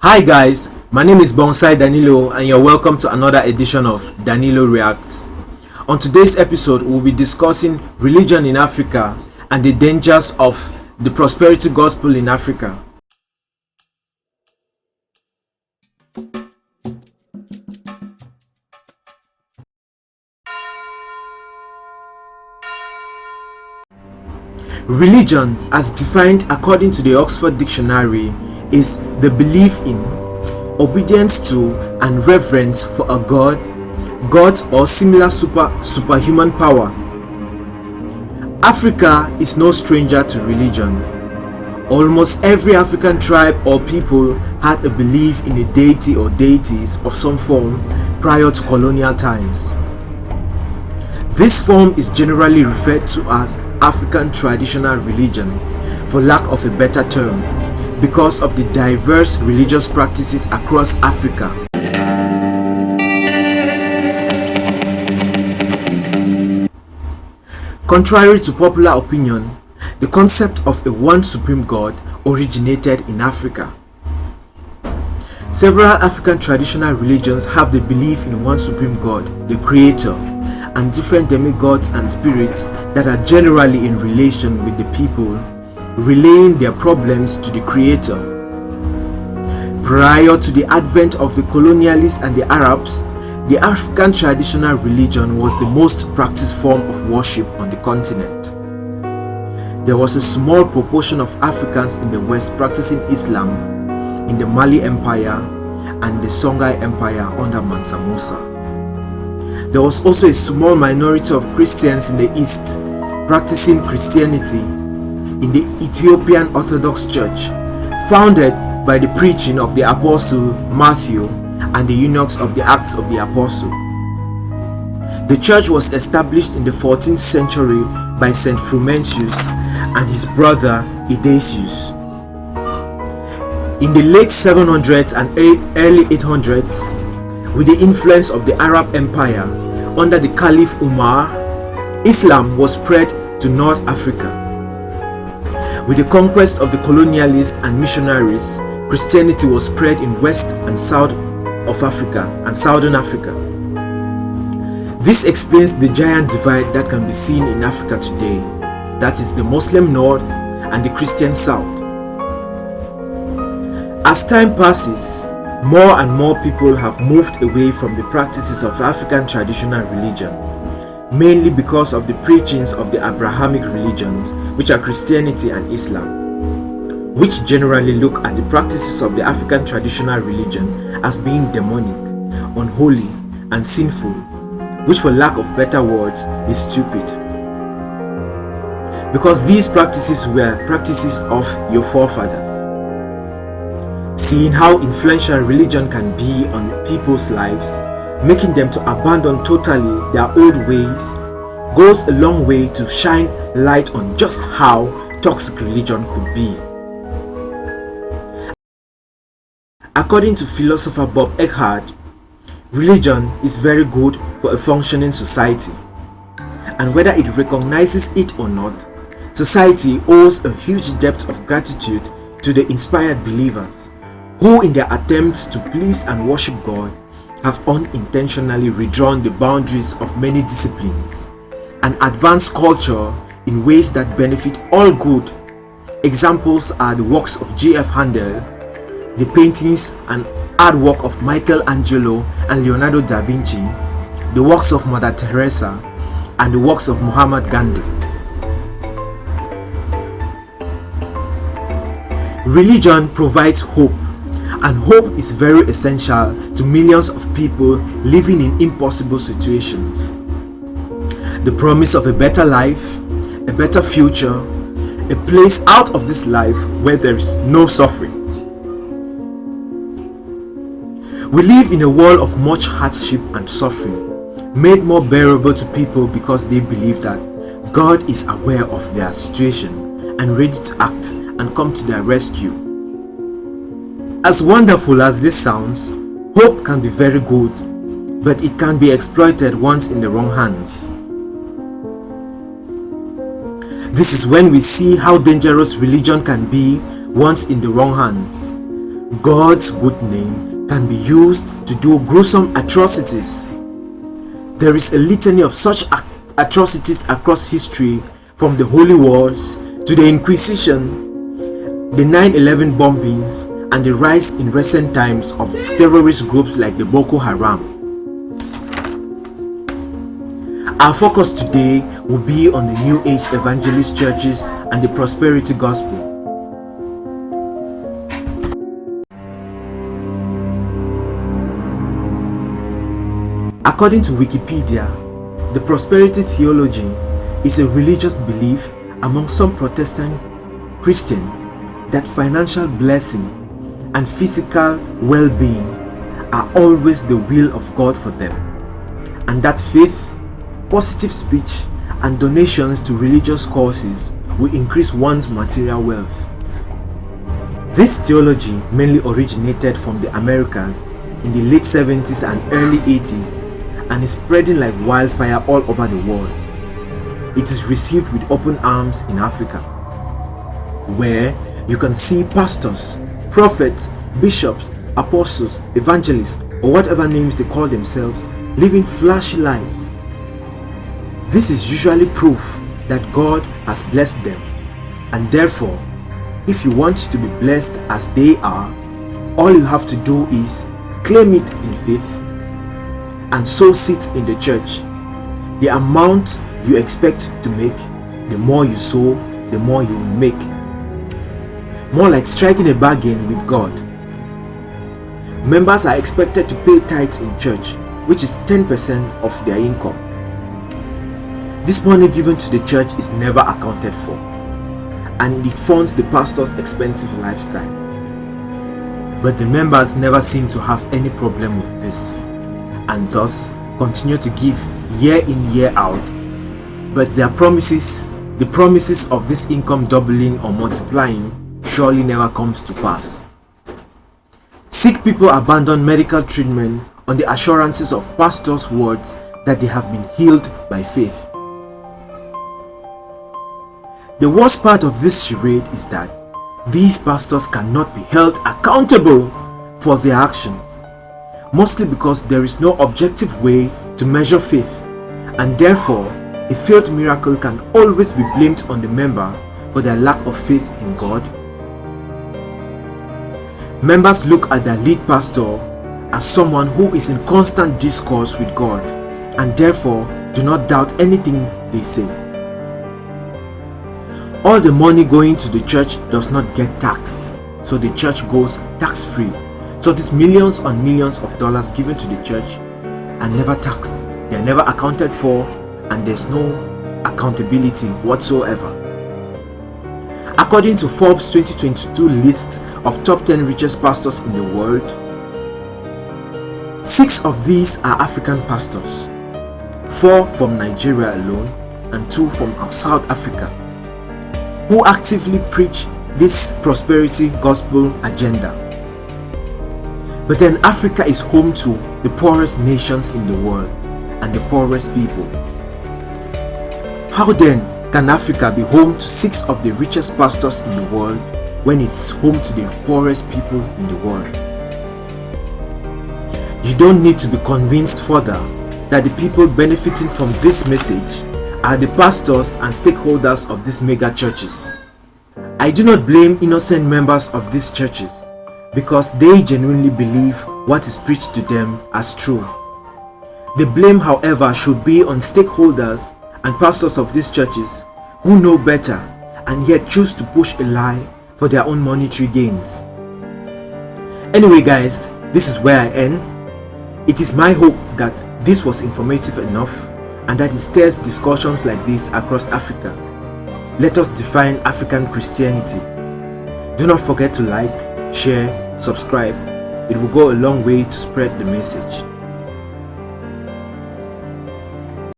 Hi guys, my name is Bonsai Danilo and you're welcome to another edition of Danilo Reacts. On today's episode, we'll be discussing religion in Africa and the dangers of the prosperity gospel in Africa. Religion, as defined according to the Oxford Dictionary, is the belief in, obedience to, and reverence for a god or similar superhuman power. Africa is no stranger to religion. Almost every African tribe or people had a belief in a deity or deities of some form prior to colonial times. This form is generally referred to as African traditional religion, for lack of a better term, because of the diverse religious practices across Africa. Contrary to popular opinion, the concept of a one supreme God originated in Africa. Several African traditional religions have the belief in one supreme God, the Creator, and different demigods and spirits that are generally in relation with the people, relaying their problems to the Creator. Prior to the advent of the colonialists and the Arabs, the African traditional religion was the most practiced form of worship on the continent. There was a small proportion of Africans in the West practicing Islam in the Mali Empire and the Songhai Empire under Mansa Musa. There was also a small minority of Christians in the East practicing Christianity in the Ethiopian Orthodox Church, founded by the preaching of the Apostle Matthew and the eunuchs of the Acts of the Apostle. The church was established in the 14th century by St. Frumentius and his brother Idasius. In the late 700s and early 800s, with the influence of the Arab Empire under the Caliph Umar, Islam was spread to North Africa. With the conquest of the colonialists and missionaries, Christianity was spread in West and South of Africa and Southern Africa. This explains the giant divide that can be seen in Africa today, that is the Muslim North and the Christian South. As time passes, more and more people have moved away from the practices of African traditional religion, mainly because of the preachings of the Abrahamic religions, which are Christianity and Islam, which generally look at the practices of the African traditional religion as being demonic, unholy, and sinful, which for lack of better words is stupid. Because these practices were practices of your forefathers. Seeing how influential religion can be on people's lives, making them to abandon totally their old ways, goes a long way to shine light on just how toxic religion could be. According to philosopher Bob Eckhart, religion is very good for a functioning society, and whether it recognizes it or not, society owes a huge debt of gratitude to the inspired believers, who in their attempts to please and worship God have unintentionally redrawn the boundaries of many disciplines and advanced culture in ways that benefit all good. Examples are the works of G.F. Handel, the paintings and artwork of Michelangelo and Leonardo da Vinci, the works of Mother Teresa, and the works of Muhammad Gandhi. Religion provides hope, and hope is very essential to millions of people living in impossible situations. The promise of a better life, a better future, a place out of this life where there is no suffering. We live in a world of much hardship and suffering, made more bearable to people because they believe that God is aware of their situation and ready to act and come to their rescue. As wonderful as this sounds, hope can be very good, but it can be exploited once in the wrong hands. This is when we see how dangerous religion can be once in the wrong hands. God's good name can be used to do gruesome atrocities. There is a litany of such atrocities across history, from the Holy Wars to the Inquisition, the 9/11 bombings, and the rise in recent times of terrorist groups like the Boko Haram. Our focus today will be on the New Age evangelist churches and the prosperity gospel. According to Wikipedia, the prosperity theology is a religious belief among some Protestant Christians that financial blessing and physical well-being are always the will of God for them, and that faith, positive speech, and donations to religious causes will increase one's material wealth. This theology mainly originated from the Americas in the late 70s and early 80s and is spreading like wildfire all over the world. It is received with open arms in Africa, where you can see pastors, prophets, bishops, apostles, evangelists, or whatever names they call themselves, living flashy lives. This is usually proof that God has blessed them, and therefore, if you want to be blessed as they are, all you have to do is claim it in faith and sow seeds in the church. The amount you expect to make, the more you sow, the more you will make. More like striking a bargain with God. Members are expected to pay tithes in church, which is 10% of their income. This money given to the church is never accounted for, and it funds the pastor's expensive lifestyle. But the members never seem to have any problem with this, and thus continue to give year in, year out. But the promises of this income doubling or multiplying surely never comes to pass. Sick people abandon medical treatment on the assurances of pastors' words that they have been healed by faith. The worst part of this charade is that these pastors cannot be held accountable for their actions, mostly because there is no objective way to measure faith, and therefore a failed miracle can always be blamed on the member for their lack of faith in God. Members look at their lead pastor as someone who is in constant discourse with God, and therefore do not doubt anything they say. All the money going to the church does not get taxed, so the church goes tax-free. So these millions on millions of dollars given to the church are never taxed, they are never accounted for, and there's no accountability whatsoever. According to Forbes 2022 list of top 10 richest pastors in the world, 6 of these are African pastors, 4 from Nigeria alone, and 2 from South Africa, who actively preach this prosperity gospel agenda. But then Africa is home to the poorest nations in the world and the poorest people. How then can Africa be home to 6 of the richest pastors in the world when it's home to the poorest people in the world? You don't need to be convinced further that the people benefiting from this message are the pastors and stakeholders of these mega churches. I do not blame innocent members of these churches, because they genuinely believe what is preached to them as true. The blame, however, should be on stakeholders and pastors of these churches who know better and yet choose to push a lie for their own monetary gains. Anyway guys, this is where I end. It is my hope that this was informative enough and that it stirs discussions like this across Africa. Let us define African Christianity. Do not forget to like, share, subscribe. It will go a long way to spread the message.